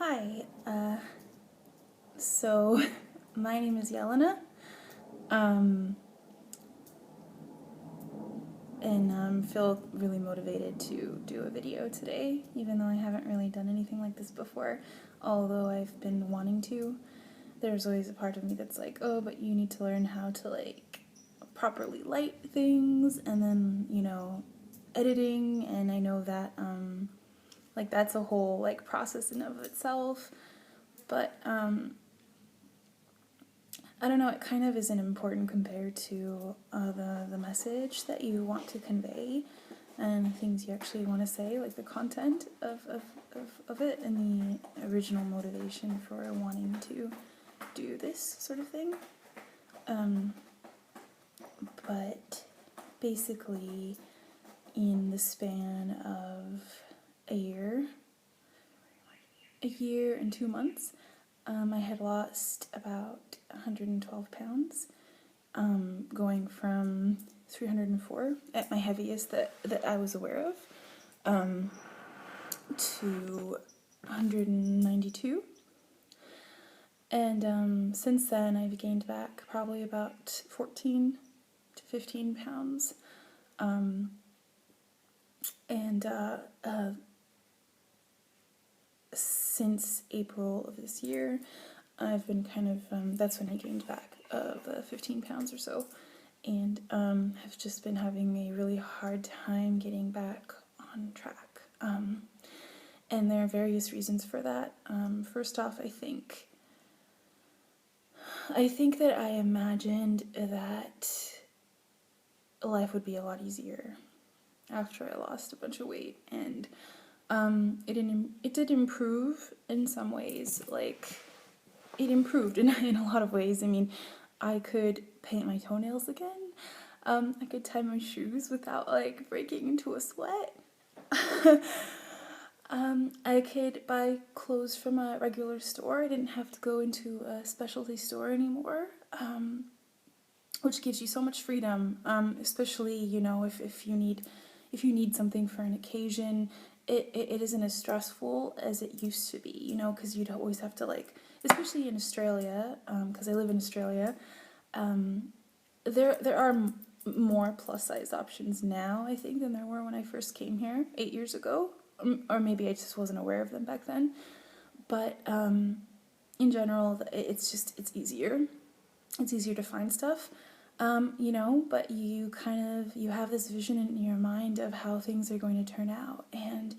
Hi, so my name is Jelena, and feel really motivated to do a video today, even though I haven't really done anything like this before, although I've been wanting to. There's always a part of me that's like, oh, but you need to learn how to, like, properly light things, and then, editing, and I know that, like, that's a whole, like, process in of itself, but, I don't know, it kind of isn't important compared to the message that you want to convey and things you actually want to say, like the content of it and the original motivation for wanting to do this sort of thing. But basically, in the span of a year and 2 months, I had lost about 112 pounds, going from 304 at my heaviest that I was aware of, to 192. And since then, I've gained back probably about 14 to 15 pounds. Since April of this year, I've been kind of, that's when I gained back 15 pounds or so, and have just been having a really hard time getting back on track. And there are various reasons for that. First off, I think that I imagined that life would be a lot easier after I lost a bunch of weight, and it did improve in some ways. Like, it improved in a lot of ways. I mean, I could paint my toenails again. I could tie my shoes without, like, breaking into a sweat. I could buy clothes from a regular store. I didn't have to go into a specialty store anymore, which gives you so much freedom, especially, if you need something for an occasion. It isn't as stressful as it used to be, because you'd always have to, like, especially in Australia, because I live in Australia, there are more plus-size options now, I think, than there were when I first came here 8 years ago, or maybe I just wasn't aware of them back then, but in general, it's easier. It's easier to find stuff, but you have this vision in your mind of how things are going to turn out, and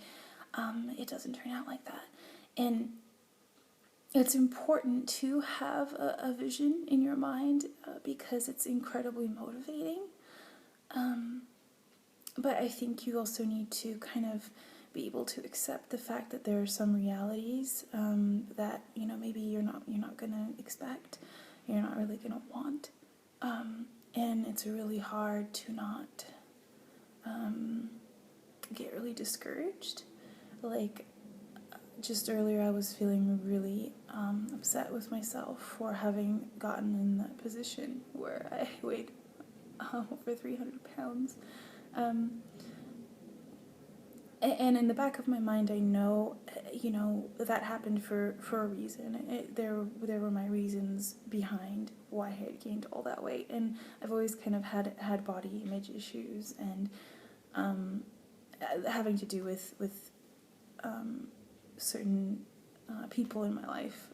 it doesn't turn out like that. And it's important to have a vision in your mind, because it's incredibly motivating. But I think you also need to kind of be able to accept the fact that there are some realities that maybe you're not gonna expect, you're not really gonna want, and it's really hard to not get really discouraged. Like, just earlier I was feeling really upset with myself for having gotten in that position where I weighed over 300 pounds. And in the back of my mind, I know, that happened for a reason. There were my reasons behind why I had gained all that weight, and I've always kind of had body image issues, and having to do with certain people in my life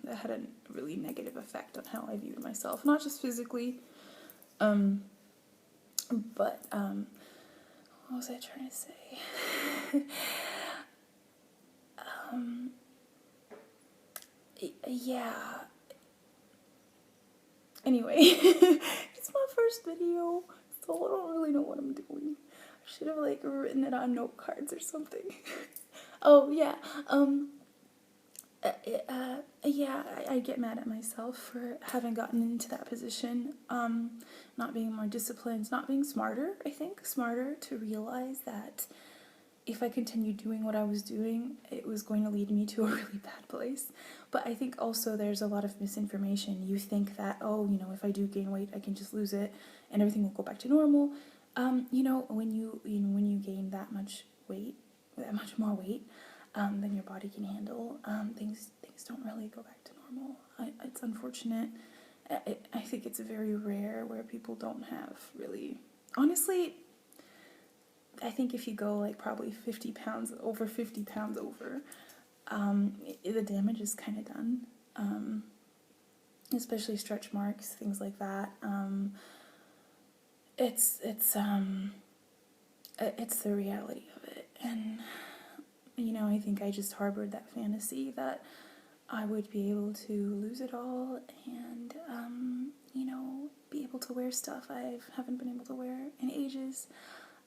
that had a really negative effect on how I viewed myself, not just physically, but what was I trying to say? Yeah. Anyway, it's my first video, so I don't really know what I'm doing. I should have, like, written it on note cards or something. Oh, yeah. I get mad at myself for having gotten into that position, not being more disciplined, not being smarter, I think, smarter to realize that if I continued doing what I was doing, it was going to lead me to a really bad place. But I think also there's a lot of misinformation. You think that, if I do gain weight, I can just lose it and everything will go back to normal. When you gain that much weight, that much more weight, than your body can handle, things don't really go back to normal. It's unfortunate. I think it's very rare where people don't have really, honestly, I think if you go like probably 50 pounds over, the damage is kind of done. Especially stretch marks, things like that. It's the reality of it. And, I think I just harbored that fantasy that I would be able to lose it all and, be able to wear stuff I haven't been able to wear in ages.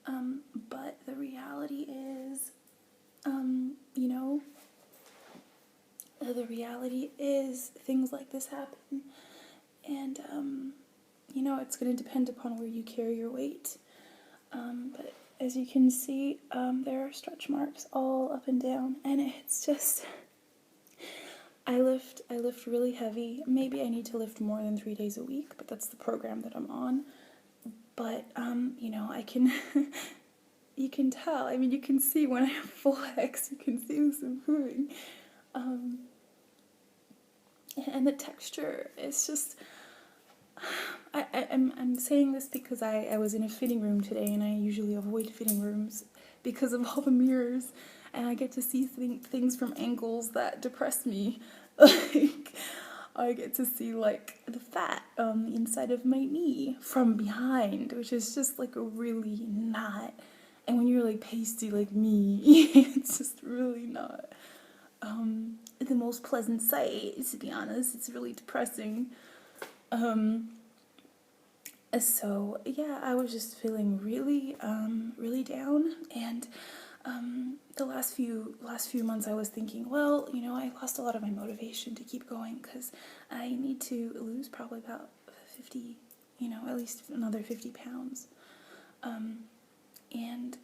But the reality is, things like this happen. And, it's going to depend upon where you carry your weight. But as you can see, there are stretch marks all up and down. And it's just, I lift really heavy. Maybe I need to lift more than 3 days a week, but that's the program that I'm on. But, I can, you can tell. I mean, you can see when I have full X, you can see this improving. And the texture is just, I'm saying this because I was in a fitting room today, and I usually avoid fitting rooms because of all the mirrors, and I get to see things from angles that depress me. Like, I get to see, like, the fat on the inside of my knee from behind, which is just, like, really not, and when you're, like, pasty like me, it's just really not the most pleasant sight, to be honest. It's really depressing. So yeah, I was just feeling really down, and the last few months I was thinking, well, I lost a lot of my motivation to keep going because I need to lose probably about 50, at least another 50 pounds, and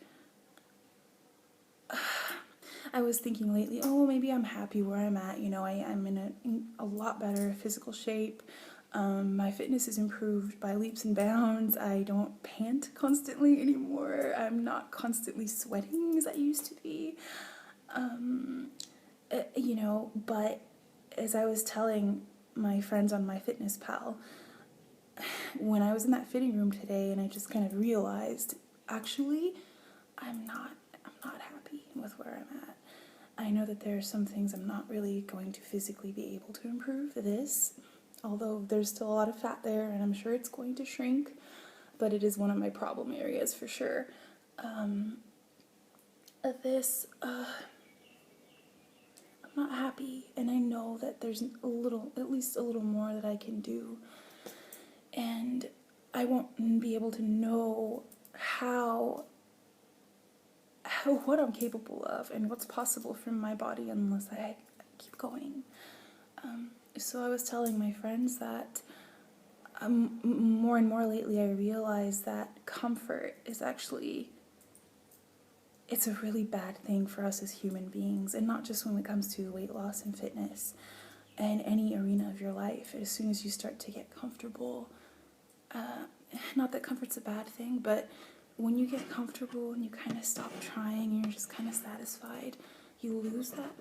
I was thinking lately, oh, maybe I'm happy where I'm at. I'm in a lot better physical shape. My fitness is improved by leaps and bounds. I don't pant constantly anymore. I'm not constantly sweating as I used to be. But as I was telling my friends on MyFitnessPal, when I was in that fitting room today and I just kind of realized, actually, I'm not happy with where I'm at. I know that there are some things I'm not really going to physically be able to improve. Although there's still a lot of fat there, and I'm sure it's going to shrink, but it is one of my problem areas for sure. I'm not happy, and I know that there's at least a little more that I can do, and I won't be able to know what I'm capable of and what's possible from my body unless I keep going. So I was telling my friends that more and more lately I realize that comfort is actually, it's a really bad thing for us as human beings, and not just when it comes to weight loss and fitness and any arena of your life. As soon as you start to get comfortable, not that comfort's a bad thing, but when you get comfortable and you kind of stop trying and you're just kind of satisfied, you lose that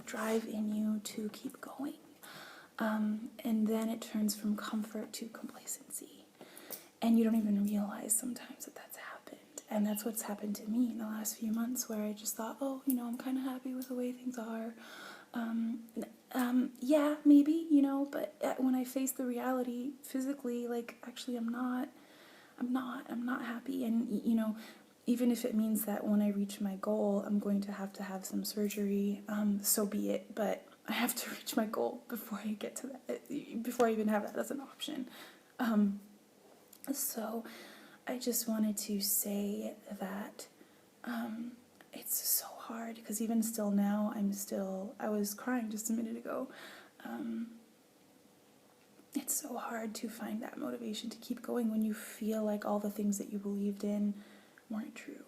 drive in you to keep going. And then it turns from comfort to complacency. And you don't even realize sometimes that that's happened. And that's what's happened to me in the last few months, where I just thought, oh, I'm kind of happy with the way things are. Yeah, maybe, but when I face the reality physically, like, actually I'm not happy. And, even if it means that when I reach my goal, I'm going to have some surgery, so be it. But I have to reach my goal before I get to that, before I even have that as an option. So I just wanted to say that it's so hard, because even still now, I was crying just a minute ago. It's so hard to find that motivation to keep going when you feel like all the things that you believed in weren't true.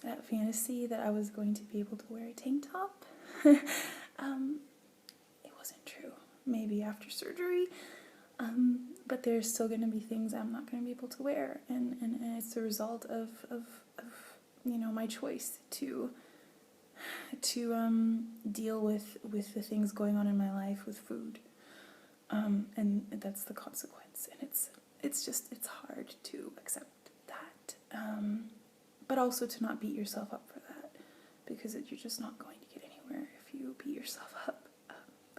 That fantasy that I was going to be able to wear a tank top, it wasn't true. Maybe after surgery, but there's still going to be things I'm not going to be able to wear, and it's a result of my choice to to deal with the things going on in my life with food, and that's the consequence. And it's hard to accept that, but also to not beat yourself up for that, because you're just not going to get anywhere if you beat yourself up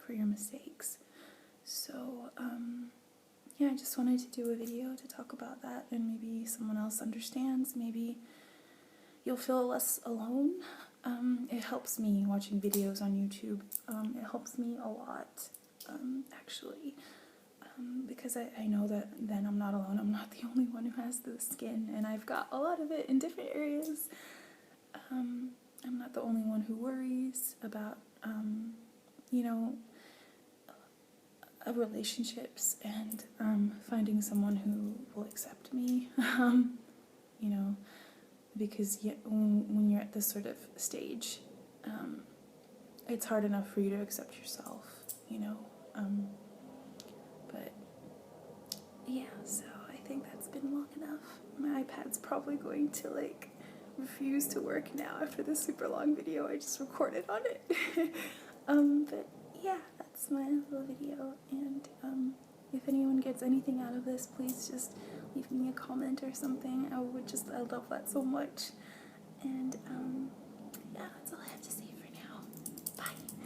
for your mistakes. So yeah, I just wanted to do a video to talk about that, and maybe someone else understands. Maybe you'll feel less alone. It helps me watching videos on YouTube. It helps me a lot, actually, because I know that then I'm not alone. I'm not the only one who has the skin, and I've got a lot of it in different areas. I'm not the only one who worries about, you know, relationships and finding someone who will accept me, you know, because when you're at this sort of stage, it's hard enough for you to accept yourself, you know, but yeah, so I think that's been long enough. My iPad's probably going to like refuse to work now after this super long video I just recorded on it. But yeah, that's my little video, and if anyone gets anything out of this, please just leave me a comment or something. I love that so much. And yeah, that's all I have to say for now. Bye.